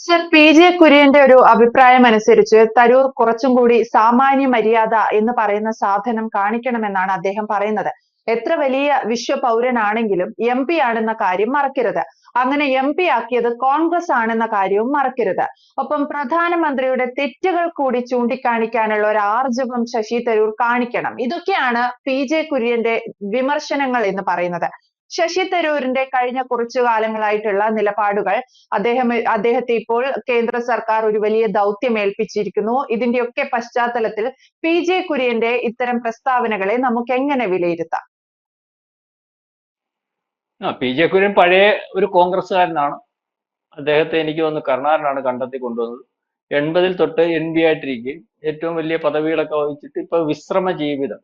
Sir P J കുര്യന്റെ ഒരു അഭിപ്രായം അനുസരിച്ച് തരൂർ കുറച്ചും കൂടി സാമാന്യ മര്യാദ എന്ന് പറയുന്ന സാധനം കാണിക്കണമെന്നാണ് അദ്ദേഹം പറയുന്നത്. എത്ര വലിയ വിശ്വ പൗരനാണെങ്കിലും എം പി ആണെന്ന കാര്യം മറക്കരുത്. അങ്ങനെ എം പി ആക്കിയത് കോൺഗ്രസ് ആണെന്ന കാര്യവും മറക്കരുത്. ഒപ്പം പ്രധാനമന്ത്രിയുടെ തെറ്റുകൾ കൂടി ചൂണ്ടിക്കാണിക്കാനുള്ള ഒരു ആർജവം ശശി തരൂർ കാണിക്കണം. ഇതൊക്കെയാണ് പി ജെ കുര്യന്റെ വിമർശനങ്ങൾ എന്ന് പറയുന്നത്. ശശി തരൂരിന്റെ കഴിഞ്ഞ കുറച്ചു കാലങ്ങളായിട്ടുള്ള നിലപാടുകൾ അദ്ദേഹത്തെ ഇപ്പോൾ കേന്ദ്ര സർക്കാർ ഒരു വലിയ ദൗത്യം ഏൽപ്പിച്ചിരിക്കുന്നു. ഇതിന്റെയൊക്കെ പശ്ചാത്തലത്തിൽ പി ജെ കുര്യന്റെ ഇത്തരം പ്രസ്താവനകളെ നമുക്ക് എങ്ങനെ വിലയിരുത്താം? പി ജെ കുര്യൻ പഴയ ഒരു കോൺഗ്രസ്സുകാരനാണ്. അദ്ദേഹത്തെ എനിക്ക് തോന്നുന്നു കർണാടനാണ് കണ്ടെത്തി കൊണ്ടുവന്നത്. 80-ൽ തൊട്ട് എൻ പി ആയിട്ടിരിക്കുകയും ഏറ്റവും വലിയ പദവികളൊക്കെ വഹിച്ചിട്ട് ഇപ്പൊ വിശ്രമ ജീവിതം.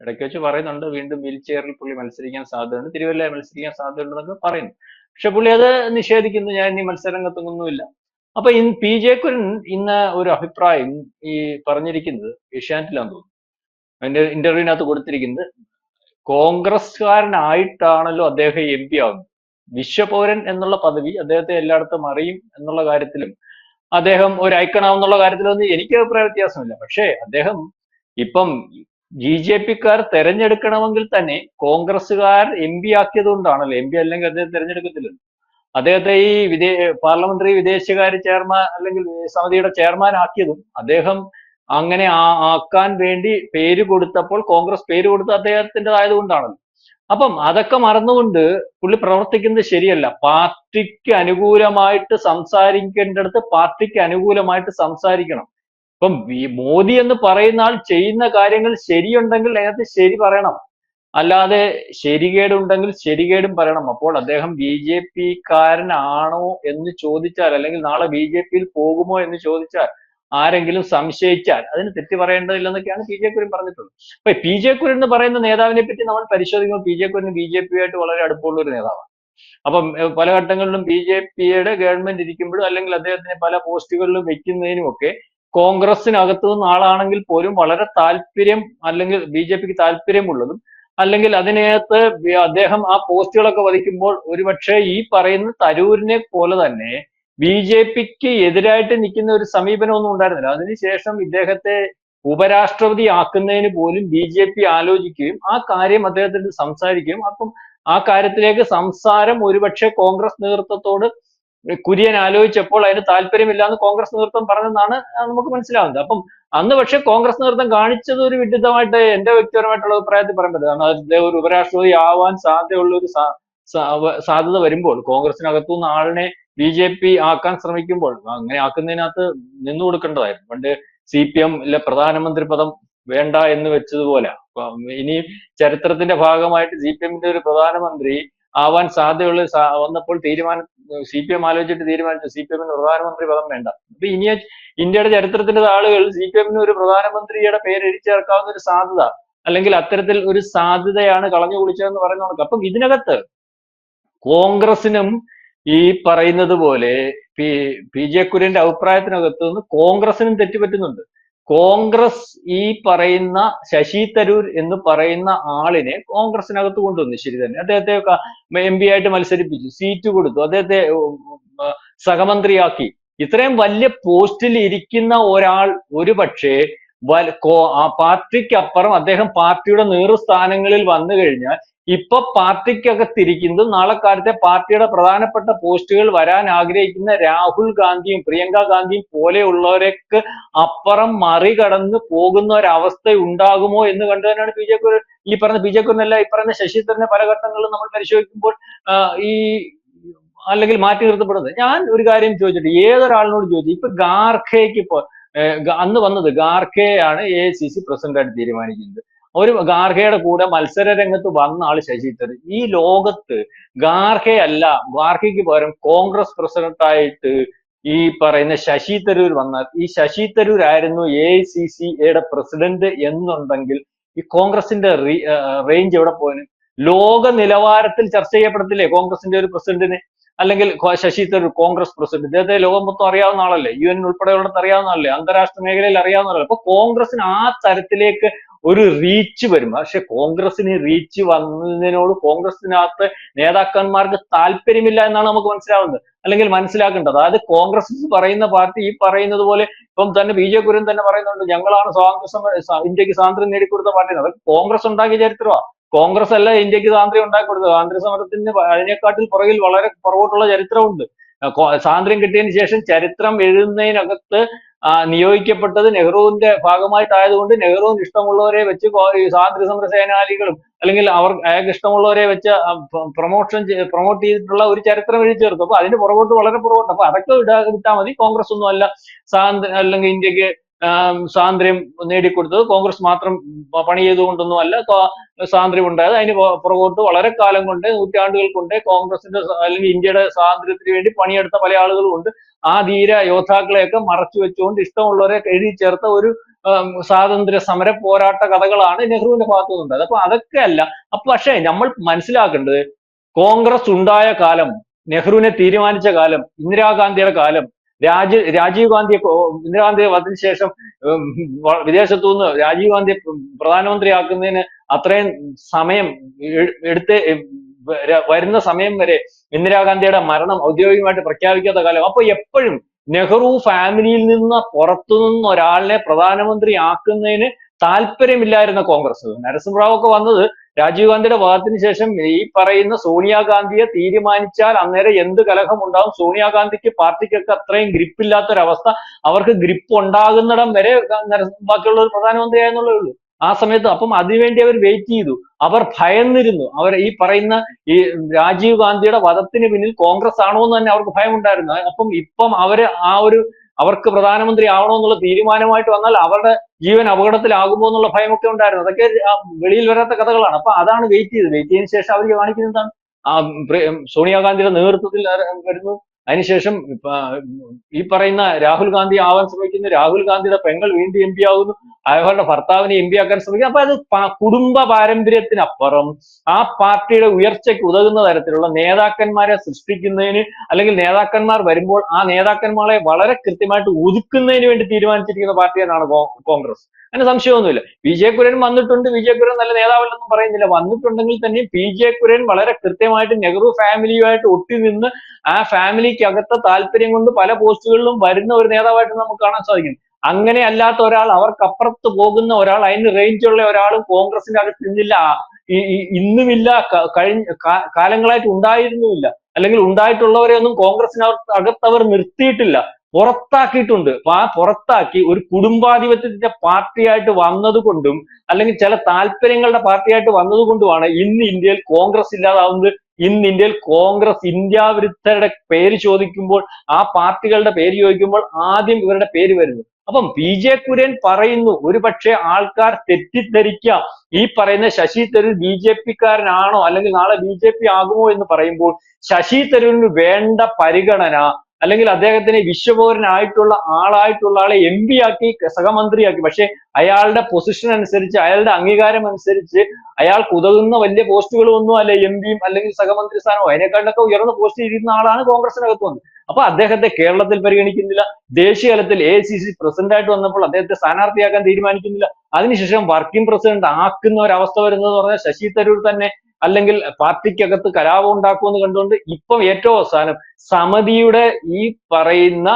ഇടയ്ക്ക് വെച്ച് പറയുന്നുണ്ട് വീണ്ടും വീൽ ചെയറിൽ പുള്ളി മത്സരിക്കാൻ സാധ്യതയുണ്ട്, തിരുവല്ല മത്സരിക്കാൻ സാധ്യതയുണ്ടെന്നൊക്കെ പറയുന്നു. പക്ഷെ പുള്ളി അത് നിഷേധിക്കുന്നു, ഞാൻ ഇനി മത്സരരംഗത്തൊന്നുമില്ല. അപ്പൊ പി ജെ കുര്യൻ ഇന്ന് ഒരു അഭിപ്രായം ഈ പറഞ്ഞിരിക്കുന്നത് ഏഷ്യാനെറ്റിലാന്ന് തോന്നുന്നു, അതിന്റെ ഇന്റർവ്യൂവിനകത്ത് കൊടുത്തിരിക്കുന്നത് കോൺഗ്രസ്സുകാരനായിട്ടാണല്ലോ അദ്ദേഹം എം പി ആവുന്നത്. വിശ്വപൗരൻ എന്നുള്ള പദവി അദ്ദേഹത്തെ എല്ലായിടത്തും അറിയും എന്നുള്ള കാര്യത്തിലും അദ്ദേഹം ഒരു ഐക്കണാവുന്നുള്ള കാര്യത്തിലൊന്നും എനിക്ക് അഭിപ്രായ വ്യത്യാസമില്ല. പക്ഷേ അദ്ദേഹം ഇപ്പം ബി ജെ പിക്കാർ തെരഞ്ഞെടുക്കണമെങ്കിൽ തന്നെ കോൺഗ്രസ്സുകാർ എം പി ആക്കിയത് കൊണ്ടാണല്ലോ. എം പി അല്ലെങ്കിൽ അദ്ദേഹം തെരഞ്ഞെടുക്കത്തില്ലല്ലോ. അദ്ദേഹത്തെ ഈ പാർലമെന്ററി വിദേശകാര്യ ചെയർമാൻ അല്ലെങ്കിൽ സമിതിയുടെ ചെയർമാൻ ആക്കിയതും അദ്ദേഹം അങ്ങനെ ആക്കാൻ വേണ്ടി പേര് കൊടുത്തപ്പോൾ കോൺഗ്രസ് പേര് കൊടുത്ത അദ്ദേഹത്തിൻ്റെതായത് കൊണ്ടാണല്ലോ. അപ്പം അതൊക്കെ മറന്നുകൊണ്ട് പുള്ളി പ്രവർത്തിക്കുന്നത് ശരിയല്ല. പാർട്ടിക്ക് അനുകൂലമായിട്ട് സംസാരിക്കേണ്ടടുത്ത് പാർട്ടിക്ക് അനുകൂലമായിട്ട് സംസാരിക്കണം. ഇപ്പം മോദി എന്ന് പറയുന്ന ആൾ ചെയ്യുന്ന കാര്യങ്ങൾ ശരിയുണ്ടെങ്കിൽ അതിനകത്ത് ശരി പറയണം, അല്ലാതെ ശരികേടുണ്ടെങ്കിൽ ശരികേടും പറയണം. അപ്പോൾ അദ്ദേഹം ബി ജെ പി കാരനാണോ എന്ന് ചോദിച്ചാൽ, അല്ലെങ്കിൽ നാളെ ബി ജെ പിയിൽ പോകുമോ എന്ന് ചോദിച്ചാൽ, ആരെങ്കിലും സംശയിച്ചാൽ അതിന് തെറ്റ് പറയേണ്ടതില്ലെന്നൊക്കെയാണ് പി ജെ കുര്യൻ പറഞ്ഞിട്ടുള്ളത്. അപ്പൊ പി ജെ കുര്യൻ എന്ന് പറയുന്ന നേതാവിനെ പറ്റി നമ്മൾ പരിശോധിക്കുമ്പോൾ P J Kurian B J P ആയിട്ട് വളരെ അടുപ്പമുള്ള ഒരു നേതാവാണ്. അപ്പം പല ഘട്ടങ്ങളിലും ബി ജെ പിയുടെ ഗവൺമെന്റ് ഇരിക്കുമ്പോഴും അല്ലെങ്കിൽ അദ്ദേഹത്തിനെ പല പോസ്റ്റുകളിലും വെക്കുന്നതിനുമൊക്കെ കോൺഗ്രസിനകത്തു നിന്ന് ആളാണെങ്കിൽ പോലും വളരെ താല്പര്യം, അല്ലെങ്കിൽ ബി ജെ പിക്ക് താല്പര്യമുള്ളതും, അല്ലെങ്കിൽ അതിനകത്ത് അദ്ദേഹം ആ പോസ്റ്റുകളൊക്കെ വഹിക്കുമ്പോൾ ഒരുപക്ഷെ ഈ പറയുന്ന തരൂരിനെ പോലെ തന്നെ ബി ജെ പിക്ക് എതിരായിട്ട് നിൽക്കുന്ന ഒരു സമീപനമൊന്നും ഉണ്ടായിരുന്നില്ല. അതിനുശേഷം ഇദ്ദേഹത്തെ ഉപരാഷ്ട്രപതി ആക്കുന്നതിന് പോലും ബി ജെ പി ആലോചിക്കുകയും ആ കാര്യം അദ്ദേഹത്തിന് സംസാരിക്കുകയും, അപ്പം ആ കാര്യത്തിലേക്ക് സംസാരം ഒരുപക്ഷെ കോൺഗ്രസ് നേതൃത്വത്തോട് കുര്യൻ ആലോചിച്ചപ്പോൾ അതിന് താല്പര്യമില്ല എന്ന് കോൺഗ്രസ് നേതൃത്വം പറഞ്ഞെന്നാണ് നമുക്ക് മനസ്സിലാവുന്നത്. അപ്പം അന്ന് പക്ഷെ കോൺഗ്രസ് നേതൃത്വം കാണിച്ചത് ഒരു വിഡിത്തമായിട്ട് എന്റെ വ്യക്തിപരമായിട്ടുള്ള അഭിപ്രായത്തിൽ പറയാൻ പറ്റില്ല. കാരണം അദ്ദേഹം ഒരു ഉപരാഷ്ട്രപതി ആവാൻ സാധ്യതയുള്ള ഒരു സാധ്യത വരുമ്പോൾ കോൺഗ്രസിനകത്തുനിന്ന് ആളിനെ ബി ജെ പി ആക്കാൻ ശ്രമിക്കുമ്പോൾ അങ്ങനെ ആക്കുന്നതിനകത്ത് നിന്നു കൊടുക്കേണ്ടതായിരുന്നു. പണ്ട് സി പി എം പ്രധാനമന്ത്രി പദം വേണ്ട എന്ന് വെച്ചതുപോലെ ഇനി ചരിത്രത്തിന്റെ ഭാഗമായിട്ട് സി പി എമ്മിന്റെ ഒരു പ്രധാനമന്ത്രി ആവാൻ സാധ്യതയുള്ള വന്നപ്പോൾ സി പി എം ആലോചിച്ചിട്ട് തീരുമാനിച്ചു സി പി എമ്മിന് പ്രധാനമന്ത്രി പദം വേണ്ട. അപ്പൊ ഇനി ഇന്ത്യയുടെ ചരിത്രത്തിന്റെ ആളുകൾ സി പി എമ്മിന് ഒരു പ്രധാനമന്ത്രിയുടെ പേര് എഴുതിച്ചേർക്കാവുന്ന ഒരു സാധ്യത, അല്ലെങ്കിൽ അത്തരത്തിൽ ഒരു സാധ്യതയാണ് കളഞ്ഞു കുളിച്ചതെന്ന് പറയുന്ന കണക്ക്. അപ്പം ഇതിനകത്ത് കോൺഗ്രസിനും ഈ പറയുന്നത് പോലെ പി ജെ കുര്യന്റെ അഭിപ്രായത്തിനകത്ത് നിന്ന് കോൺഗ്രസിനും തെറ്റുപറ്റുന്നുണ്ട്. കോൺഗ്രസ് ഈ പറയുന്ന ശശി തരൂർ എന്ന് പറയുന്ന ആളിനെ കോൺഗ്രസിനകത്ത് കൊണ്ടുവന്നു, ശരി തന്നെ. അദ്ദേഹത്തെ എം പി ആയിട്ട് മത്സരിപ്പിച്ചു, സീറ്റ് കൊടുത്തു, അദ്ദേഹത്തെ സഹമന്ത്രിയാക്കി. ഇത്രയും വലിയ പോസ്റ്റിൽ ഇരിക്കുന്ന ഒരാൾ ഒരുപക്ഷെ പാർട്ടിക്കപ്പുറം അദ്ദേഹം പാർട്ടിയുടെ നേതൃസ്ഥാനങ്ങളിൽ വന്നു കഴിഞ്ഞാൽ ഇപ്പൊ പാർട്ടിക്കകത്തിരിക്കുന്നത് നാളെ കാലത്തെ പാർട്ടിയുടെ പ്രധാനപ്പെട്ട പോസ്റ്റുകൾ വരാൻ ആഗ്രഹിക്കുന്ന രാഹുൽ ഗാന്ധിയും പ്രിയങ്ക ഗാന്ധിയും പോലെയുള്ളവരൊക്കെ അപ്പുറം മറികടന്ന് പോകുന്ന ഒരവസ്ഥ ഉണ്ടാകുമോ എന്ന് കണ്ടു തന്നെയാണ് പി ജെ കുര്യൻ, ഈ പറഞ്ഞ പി ജെ കുര്യനല്ല, ഈ പറയുന്ന ശശി തരൂരിനെ പല ഘട്ടങ്ങളിലും നമ്മൾ പരിശോധിക്കുമ്പോൾ ഈ അല്ലെങ്കിൽ മാറ്റി നിർത്തപ്പെടുന്നത്. ഞാൻ ഒരു കാര്യം ചോദിച്ചിട്ട് ഏതൊരാളിനോട് ചോദിച്ചു, ഇപ്പൊ ഗാർഖയ്ക്ക് ഇപ്പൊ അന്ന് വന്നത് ഗാർഖയാണ് AICC പ്രസിഡന്റായിട്ട് തീരുമാനിക്കുന്നത്. ഒരു ഗാർഖയുടെ കൂടെ മത്സര രംഗത്ത് വന്ന ആള് ശശി തരൂർ. ഈ ലോകത്ത് ഗാർഖയല്ല, ഗാർഖയ്ക്ക് പകരം കോൺഗ്രസ് പ്രസിഡന്റായിട്ട് ഈ പറയുന്ന ശശി തരൂർ വന്നാൽ ഈ ശശി തരൂർ ആയിരുന്നു AICCയുടെ പ്രസിഡന്റ് എന്നുണ്ടെങ്കിൽ ഈ കോൺഗ്രസിന്റെ റേഞ്ച് എവിടെ പോയിന്? ലോക നിലവാരത്തിൽ ചർച്ച ചെയ്യപ്പെടത്തില്ലേ കോൺഗ്രസിന്റെ ഒരു പ്രസിഡന്റിനെ? അല്ലെങ്കിൽ ശശി തരൂർ കോൺഗ്രസ് പ്രസിഡന്റ്, ഇദ്ദേഹത്തെ ലോകം മൊത്തം അറിയാവുന്ന ആളല്ലേ, UN ഉൾപ്പെടെയുള്ളത് അറിയാവുന്ന ആളല്ലേ, അന്താരാഷ്ട്ര മേഖലയിൽ അറിയാവുന്ന ആളല്ലേ. അപ്പൊ കോൺഗ്രസിന് ആ തരത്തിലേക്ക് ഒരു റീച്ച് വരും. പക്ഷെ കോൺഗ്രസിന് റീച്ച് വന്നതിനോട് കോൺഗ്രസിനകത്ത് നേതാക്കന്മാർക്ക് താല്പര്യമില്ല എന്നാണ് നമുക്ക് മനസ്സിലാവുന്നത്, അല്ലെങ്കിൽ മനസ്സിലാക്കേണ്ടത്. അതായത് കോൺഗ്രസ് എന്ന് പറയുന്ന പാർട്ടി ഈ പറയുന്നത് പോലെ ഇപ്പം തന്നെ BJ കുര്യൻ തന്നെ പറയുന്നുണ്ട്, ഞങ്ങളാണ് ഇന്ത്യക്ക് സ്വാതന്ത്ര്യം നേടിക്കൊടുത്ത പാർട്ടി. അതൊക്കെ കോൺഗ്രസ് ഉണ്ടാക്കിയ ചരിത്രമാണ്. കോൺഗ്രസ് അല്ല ഇന്ത്യക്ക് സ്വാതന്ത്ര്യം ഉണ്ടാക്കി കൊടുത്തത്. സ്വാതന്ത്ര്യ സമരത്തിന് അതിനെക്കാട്ടിൽ പുറകിൽ വളരെ പുറകോട്ടുള്ള ചരിത്രമുണ്ട്. സ്വാതന്ത്ര്യം കിട്ടിയതിന് ശേഷം ചരിത്രം എഴുതുന്നതിനകത്ത് നിയോഗിക്കപ്പെട്ടത് നെഹ്റുവിന്റെ ഭാഗമായിട്ടായതുകൊണ്ട് നെഹ്റുവിന് ഇഷ്ടമുള്ളവരെ വെച്ച് ഈ സ്വാതന്ത്ര്യ സമര സേനാനികളും അല്ലെങ്കിൽ അയാൾക്ക് ഇഷ്ടമുള്ളവരെ വെച്ച് പ്രൊമോട്ട് ചെയ്തിട്ടുള്ള ഒരു ചരിത്രം എഴുതി ചേർത്തു. അപ്പൊ അതിന് പുറകോട്ട് വളരെ പുറകോട്ട്. അപ്പൊ അതൊക്കെ വിട്ടാൽ മതി. കോൺഗ്രസ് ഒന്നും അല്ല അല്ലെങ്കിൽ ഇന്ത്യക്ക് സ്വാതന്ത്ര്യം നേടിക്കൊടുത്തത്. കോൺഗ്രസ് മാത്രം പണി ചെയ്തുകൊണ്ടൊന്നും അല്ല സ്വാതന്ത്ര്യം ഉണ്ടായത്. അതിന് പുറകോട്ട് വളരെ കാലം കൊണ്ട്, നൂറ്റാണ്ടുകൾ കൊണ്ട് കോൺഗ്രസിന്റെ അല്ലെങ്കിൽ ഇന്ത്യയുടെ സ്വാതന്ത്ര്യത്തിന് വേണ്ടി പണിയെടുത്ത പല ആളുകളും ഉണ്ട്. ആ ധീര യോദ്ധാക്കളെയൊക്കെ മറച്ചു വെച്ചുകൊണ്ട് ഇഷ്ടമുള്ളവരെ എഴുതി ചേർത്ത ഒരു സ്വാതന്ത്ര്യ സമര പോരാട്ട കഥകളാണ് നെഹ്റുവിന്റെ ഭാഗത്തു നിന്നുണ്ടായത്. അപ്പൊ അതൊക്കെ അല്ല. അപ്പൊ പക്ഷേ നമ്മൾ മനസ്സിലാക്കേണ്ടത്, കോൺഗ്രസ് ഉണ്ടായ കാലം, നെഹ്റുവിനെ തീരുമാനിച്ച കാലം, ഇന്ദിരാഗാന്ധിയുടെ കാലം, രാജീവ് ഗാന്ധിയെ ഇന്ദിരാഗാന്ധിയെ വധത്തിന് ശേഷം വിദേശത്തു നിന്ന് രാജീവ് ഗാന്ധിയെ പ്രധാനമന്ത്രിയാക്കുന്നതിന് അത്രയും സമയം എടുത്ത് വരുന്ന സമയം വരെ ഇന്ദിരാഗാന്ധിയുടെ മരണം ഔദ്യോഗികമായിട്ട് പ്രഖ്യാപിക്കാത്ത കാലം. അപ്പൊ എപ്പോഴും നെഹ്റു ഫാമിലിയിൽ നിന്ന് പുറത്തുനിന്ന് ഒരാളിനെ പ്രധാനമന്ത്രി ആക്കുന്നതിന് താല്പര്യമില്ലായിരുന്ന കോൺഗ്രസ്. നരസിംഹറാവു ഒക്കെ വന്നത് രാജീവ് ഗാന്ധിയുടെ വധത്തിന് ശേഷം ഈ പറയുന്ന സോണിയാഗാന്ധിയെ തീരുമാനിച്ചാൽ അന്നേരം എന്ത് കലഹം ഉണ്ടാവും, സോണിയാഗാന്ധിക്ക് പാർട്ടിക്കൊക്കെ അത്രയും ഗ്രിപ്പില്ലാത്തൊരവസ്ഥ, അവർക്ക് ഗ്രിപ്പ് ഉണ്ടാകുന്നിടം വരെ ബാക്കിയുള്ള ഒരു പ്രധാനമന്ത്രി ആയെന്നുള്ളേ ഉള്ളൂ ആ സമയത്ത്. അപ്പം അതിനുവേണ്ടി അവർ വെയിറ്റ് ചെയ്തു. അവർ ഭയന്നിരുന്നു. അവർ ഈ പറയുന്ന ഈ രാജീവ് ഗാന്ധിയുടെ വധത്തിന് പിന്നിൽ കോൺഗ്രസ് ആണോ എന്ന് തന്നെ അവർക്ക് ഭയമുണ്ടായിരുന്നു. അപ്പം ഇപ്പം അവർക്ക് പ്രധാനമന്ത്രി ആവണോ എന്നുള്ള തീരുമാനമായിട്ട് വന്നാൽ അവരുടെ ജീവൻ അപകടത്തിലാകുമോ എന്നുള്ള ഭയമൊക്കെ ഉണ്ടായിരുന്നു. അതൊക്കെ വെളിയിൽ വരാത്ത കഥകളാണ്. അപ്പൊ അതാണ് വെയിറ്റ് ചെയ്തതിനു ശേഷം അവർ കാണിക്കുന്നത് എന്താണ്, സോണിയാഗാന്ധിയുടെ നേതൃത്വത്തിൽ വരുന്നു. അതിനുശേഷം ഈ പറയുന്ന രാഹുൽ ഗാന്ധി ആവാൻ ശ്രമിക്കുന്നു. രാഹുൽ ഗാന്ധിയുടെ പെങ്ങൾ വീണ്ടും MP ആകുന്നു. അയാളുടെ ഭർത്താവിനെ MP ആക്കാൻ ശ്രമിക്കുന്നു. അപ്പൊ അത് കുടുംബ പാരമ്പര്യത്തിനപ്പുറം ആ പാർട്ടിയുടെ ഉയർച്ചയ്ക്ക് ഉതകുന്ന തരത്തിലുള്ള നേതാക്കന്മാരെ സൃഷ്ടിക്കുന്നതിന്, അല്ലെങ്കിൽ നേതാക്കന്മാർ വരുമ്പോൾ ആ നേതാക്കന്മാരെ വളരെ കൃത്യമായിട്ട് ഒതുക്കുന്നതിന് വേണ്ടി തീരുമാനിച്ചിരിക്കുന്ന പാർട്ടി തന്നെയാണ് കോൺഗ്രസ്. അതിന് സംശയമൊന്നുമില്ല. BJ കുര്യൻ വന്നിട്ടുണ്ട്. BJ കുര്യൻ നല്ല നേതാവല്ലെന്നും പറയുന്നില്ല. വന്നിട്ടുണ്ടെങ്കിൽ തന്നെ BJ കുര്യൻ വളരെ കൃത്യമായിട്ട് നെഹ്റു ഫാമിലിയുമായിട്ട് ഒട്ടി നിന്ന് ആ ഫാമിലിക്ക് അകത്ത താല്പര്യം കൊണ്ട് പല പോസ്റ്റുകളിലും വരുന്ന ഒരു നേതാവായിട്ട് നമുക്ക് കാണാൻ സാധിക്കും. അങ്ങനെ അല്ലാത്ത ഒരാൾ, അവർക്കപ്പുറത്ത് പോകുന്ന ഒരാൾ, അതിന് റേഞ്ചുള്ള ഒരാളും കോൺഗ്രസിന്റെ അകത്ത് ഇന്നില്ല. ഇന്നുമില്ല, കഴിഞ്ഞ കാലങ്ങളായിട്ട് ഉണ്ടായിരുന്നുമില്ല. അല്ലെങ്കിൽ ഉണ്ടായിട്ടുള്ളവരെ ഒന്നും കോൺഗ്രസിനകത്ത് അവർ നിർത്തിയിട്ടില്ല, പുറത്താക്കിയിട്ടുണ്ട്. അപ്പൊ ആ പുറത്താക്കി ഒരു കുടുംബാധിപത്യത്തിന്റെ പാർട്ടിയായിട്ട് വന്നത് കൊണ്ടും അല്ലെങ്കിൽ ചില താല്പര്യങ്ങളുടെ പാർട്ടിയായിട്ട് വന്നത് കൊണ്ടുമാണ് ഇന്ന് ഇന്ത്യയിൽ കോൺഗ്രസ് ഇല്ലാതാവുന്നത്. ഇന്ന് ഇന്ത്യയിൽ കോൺഗ്രസ് ഇന്ത്യ വിരുദ്ധരുടെ പേര് ചോദിക്കുമ്പോൾ, ആ പാർട്ടികളുടെ പേര് ചോദിക്കുമ്പോൾ ആദ്യം ഇവരുടെ പേര് വരുന്നു. അപ്പം BJ കുര്യൻ പറയുന്നു, ഒരുപക്ഷെ ആൾക്കാർ തെറ്റിദ്ധരിക്കാം, ഈ പറയുന്ന ശശി തരൂർ BJP കാരനാണോ അല്ലെങ്കിൽ നാളെ BJP ആകുമോ എന്ന് പറയുമ്പോൾ ശശി തരൂരിന് വേണ്ട പരിഗണന, അല്ലെങ്കിൽ അദ്ദേഹത്തിന് വിശ്വപൗരനായിട്ടുള്ള ആളെ MP ആക്കി, സഹമന്ത്രിയാക്കി. പക്ഷെ അയാളുടെ പൊസിഷൻ അനുസരിച്ച്, അയാളുടെ അംഗീകാരം അനുസരിച്ച് അയാൾക്ക് ഉതകുന്ന വലിയ പോസ്റ്റുകളൊന്നും അല്ല MP-യും അല്ലെങ്കിൽ സഹമന്ത്രി സ്ഥാനവും. അതിനേക്കാളൊക്കെ ഉയർന്ന പോസ്റ്റിൽ ഇരിക്കുന്ന ആളാണ് കോൺഗ്രസിനകത്ത് വന്നത്. അപ്പൊ അദ്ദേഹത്തെ കേരളത്തിൽ പരിഗണിക്കുന്നില്ല. ദേശീയ തലത്തിൽ AICC പ്രസിഡന്റ് ആയിട്ട് വന്നപ്പോൾ അദ്ദേഹത്തെ സ്ഥാനാർത്ഥിയാക്കാൻ തീരുമാനിക്കുന്നില്ല. അതിനുശേഷം വർക്കിംഗ് പ്രസിഡന്റ് ആക്കുന്ന ഒരവസ്ഥ വരുന്നതെന്ന് പറഞ്ഞാൽ ശശി തരൂർ തന്നെ, അല്ലെങ്കിൽ പാർട്ടിക്കകത്ത് കലാപം ഉണ്ടാക്കുമെന്ന് കണ്ടുകൊണ്ട് ഇപ്പം ഏറ്റവും അവസാനം സമിതിയുടെ ഈ പറയുന്ന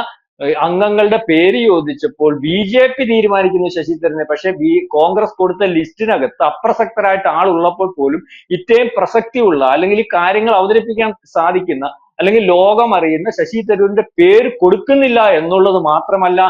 അംഗങ്ങളുടെ പേര് ചോദിച്ചപ്പോൾ BJP തീരുമാനിക്കുന്നു ശശി തരൂരിനെ. പക്ഷെ കോൺഗ്രസ് കൊടുത്ത ലിസ്റ്റിനകത്ത് അപ്രസക്തരായിട്ട് ആളുള്ളപ്പോൾ പോലും ഇത്രയും പ്രസക്തിയുള്ള, അല്ലെങ്കിൽ ഈ കാര്യങ്ങൾ അവതരിപ്പിക്കാൻ സാധിക്കുന്ന, അല്ലെങ്കിൽ ലോകം അറിയുന്ന ശശി തരൂരിന്റെ പേര് കൊടുക്കുന്നില്ല എന്നുള്ളത് മാത്രമല്ല,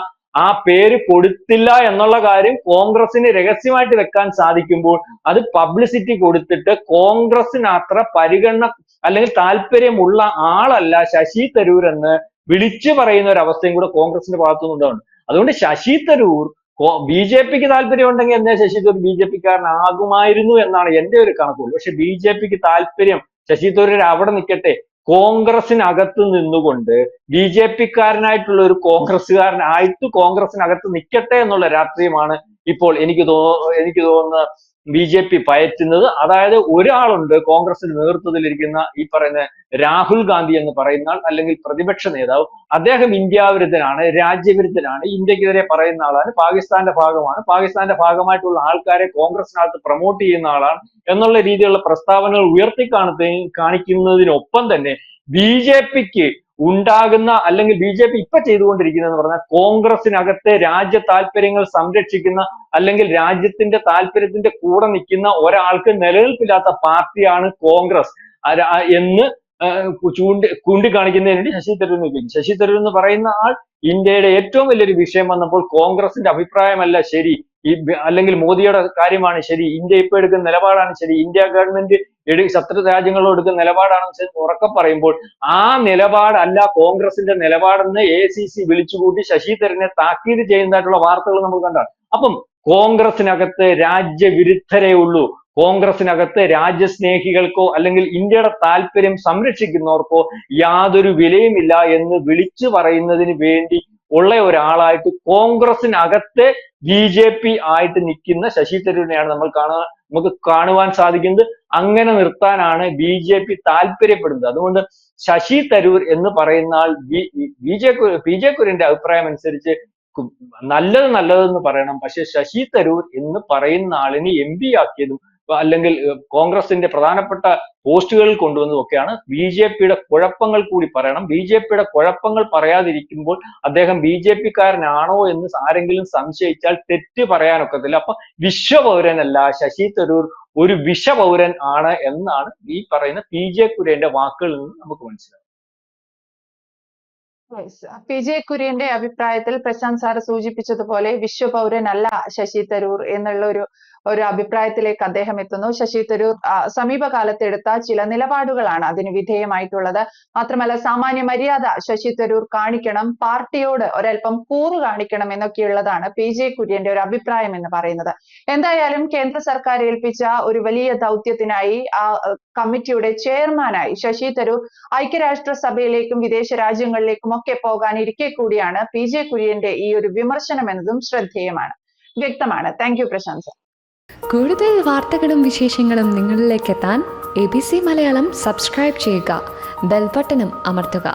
ആ പേര് കൊടുത്തില്ല എന്നുള്ള കാര്യം കോൺഗ്രസിന് രഹസ്യമായിട്ട് വെക്കാൻ സാധിക്കുമ്പോൾ അത് പബ്ലിസിറ്റി കൊടുത്തിട്ട് കോൺഗ്രസിന് അത്ര പരിഗണന അല്ലെങ്കിൽ താല്പര്യമുള്ള ആളല്ല ശശി തരൂർ എന്ന് വിളിച്ചു പറയുന്ന ഒരു അവസ്ഥയും കൂടെ കോൺഗ്രസിന്റെ ഭാഗത്തുനിന്നുണ്ടാവുന്നുണ്ട്. അതുകൊണ്ട് ശശി തരൂർ BJPക്ക് താല്പര്യം ഉണ്ടെങ്കിൽ എന്നേ ശശി തരൂർ BJP കാരനാകുമായിരുന്നു എന്നാണ് എന്റെ ഒരു കണക്കുള്ളൂ. പക്ഷെ BJPക്ക് താല്പര്യം ശശി തരൂർ അവിടെ നിൽക്കട്ടെ, കോൺഗ്രസിനകത്ത് നിന്നുകൊണ്ട് BJP കാരനായിട്ടുള്ള ഒരു കോൺഗ്രസ്സുകാരനായിട്ട് കോൺഗ്രസിനകത്ത് നിൽക്കട്ടെ എന്നുള്ള രാഷ്ട്രീയമാണ് ഇപ്പോൾ എനിക്ക് തോന്നുന്ന BJP പയറ്റുന്നത്. അതായത് ഒരാളുണ്ട് കോൺഗ്രസിന്റെ നേതൃത്വത്തിലിരിക്കുന്ന ഈ പറയുന്ന രാഹുൽ ഗാന്ധി എന്ന് പറയുന്ന ആൾ, അല്ലെങ്കിൽ പ്രതിപക്ഷ നേതാവ്. അദ്ദേഹം ഇന്ത്യാവിരുദ്ധനാണ്, രാജ്യവിരുദ്ധനാണ്, ഇന്ത്യക്കെതിരെ പറയുന്ന ആളാണ്, പാകിസ്ഥാന്റെ ഭാഗമാണ്, പാകിസ്ഥാന്റെ ഭാഗമായിട്ടുള്ള ആൾക്കാരെ കോൺഗ്രസിനകത്ത് പ്രൊമോട്ട് ചെയ്യുന്ന ആളാണ് എന്നുള്ള രീതിയിലുള്ള പ്രസ്താവനകൾ കാണിക്കുന്നതിനൊപ്പം തന്നെ BJPക്ക് ഉണ്ടാകുന്ന, അല്ലെങ്കിൽ BJP ഇപ്പൊ ചെയ്തുകൊണ്ടിരിക്കുന്നതെന്ന് പറഞ്ഞാൽ കോൺഗ്രസിനകത്തെ രാജ്യ താല്പര്യങ്ങൾ സംരക്ഷിക്കുന്ന, അല്ലെങ്കിൽ രാജ്യത്തിന്റെ താല്പര്യത്തിന്റെ കൂടെ നിൽക്കുന്ന ഒരാൾക്ക് നിലനിൽപ്പില്ലാത്ത പാർട്ടിയാണ് കോൺഗ്രസ് എന്ന് ചൂണ്ടിക്കാണിക്കുന്നതിന് വേണ്ടി ശശി തരൂരിനെ ഉപയോഗിക്കും. ശശി തരൂർ എന്ന് പറയുന്ന ആൾ ഇന്ത്യയുടെ ഏറ്റവും വലിയൊരു വിഷയം വന്നപ്പോൾ കോൺഗ്രസിന്റെ അഭിപ്രായമല്ല ശരി, അല്ലെങ്കിൽ മോദിയുടെ കാര്യമാണ് ശരി, ഇന്ത്യ ഇപ്പൊ എടുക്കുന്ന നിലപാടാണ് ശരി, ഇന്ത്യ ഗവൺമെന്റ് ശത്രു രാജ്യങ്ങളോട് എടുക്കുന്ന നിലപാടാണ് ഉറക്കെ പറയുമ്പോൾ ആ നിലപാടല്ല കോൺഗ്രസിന്റെ നിലപാടെന്ന് AICC വിളിച്ചുകൂട്ടി ശശി തരൂരിനെ താക്കീത് ചെയ്യുന്നതായിട്ടുള്ള വാർത്തകൾ നമ്മൾ കണ്ടാണ്. അപ്പം കോൺഗ്രസിനകത്ത് രാജ്യവിരുദ്ധരേ ഉള്ളൂ, കോൺഗ്രസിനകത്ത് രാജ്യസ്നേഹികൾക്കോ അല്ലെങ്കിൽ ഇന്ത്യയുടെ താല്പര്യം സംരക്ഷിക്കുന്നവർക്കോ യാതൊരു വിലയുമില്ല എന്ന് വിളിച്ചു പറയുന്നതിന് വേണ്ടി ഉള്ള ഒരാളായിട്ട് കോൺഗ്രസിനകത്തെ BJP ആയിട്ട് നിൽക്കുന്ന ശശി തരൂരിനെയാണ് നമുക്ക് കാണുവാൻ സാധിക്കുന്നത്. അങ്ങനെ നിർത്താനാണ് BJP താല്പര്യപ്പെടുന്നത്. അതുകൊണ്ട് ശശി തരൂർ എന്ന് പറയുന്ന ആൾ PJ കുര്യന്റെ അഭിപ്രായം അനുസരിച്ച് നല്ലതെന്ന് പറയണം. പക്ഷെ ശശി തരൂർ എന്ന് പറയുന്ന ആളിനെ MP ആക്കിയതും അല്ലെങ്കിൽ കോൺഗ്രസിന്റെ പ്രധാനപ്പെട്ട പോസ്റ്റുകളിൽ കൊണ്ടുവന്നതും ഒക്കെയാണ് BJPയുടെ കുഴപ്പങ്ങൾ കൂടി പറയണം. BJPയുടെ കുഴപ്പങ്ങൾ പറയാതിരിക്കുമ്പോൾ അദ്ദേഹം BJPക്കാരനാണോ എന്ന് ആരെങ്കിലും സംശയിച്ചാൽ തെറ്റ് പറയാനൊക്കത്തില്ല. അപ്പൊ വിശ്വപൗരനല്ല ശശി തരൂർ, ഒരു വിഷപൗരൻ ആണ് എന്നാണ് ഈ പറയുന്ന PJ കുര്യന്റെ വാക്കുകളിൽ നിന്ന് നമുക്ക് മനസ്സിലാവും. PJ കുര്യന്റെ അഭിപ്രായത്തിൽ പ്രശാന്ത് സാർ സൂചിപ്പിച്ചതുപോലെ വിശ്വപൗരനല്ല ശശി തരൂർ എന്നുള്ള ഒരു അഭിപ്രായത്തിലേക്ക് അദ്ദേഹം എത്തുന്നു. ശശി തരൂർ സമീപകാലത്ത് എടുത്ത ചില നിലപാടുകളാണ് അതിന് വിധേയമായിട്ടുള്ളത്. മാത്രമല്ല സാമാന്യ മര്യാദ ശശി തരൂർ കാണിക്കണം, പാർട്ടിയോട് ഒരൽപ്പം കൂറ് കാണിക്കണം എന്നൊക്കെയുള്ളതാണ് PJ കുര്യന്റെ ഒരു അഭിപ്രായം എന്ന് പറയുന്നത്. എന്തായാലും കേന്ദ്ര സർക്കാർ ഏൽപ്പിച്ച ഒരു വലിയ ദൗത്യത്തിനായി ആ കമ്മിറ്റിയുടെ ചെയർമാനായി ശശി തരൂർ ഐക്യരാഷ്ട്ര സഭയിലേക്കും വിദേശ രാജ്യങ്ങളിലേക്കും ഒക്കെ പോകാനിരിക്കെ കൂടിയാണ് PJ കുര്യന്റെ ഈ ഒരു വിമർശനം എന്നതും ശ്രദ്ധേയമാണ്, വ്യക്തമാണ്. Thank you Prashanth. കൂടുതൽ വാർത്തകളും വിശേഷങ്ങളും നിങ്ങളിലേക്ക് എത്താൻ ABC മലയാളം സബ്സ്ക്രൈബ് ചെയ്യുക, ബെൽ ബട്ടണും അമർത്തുക.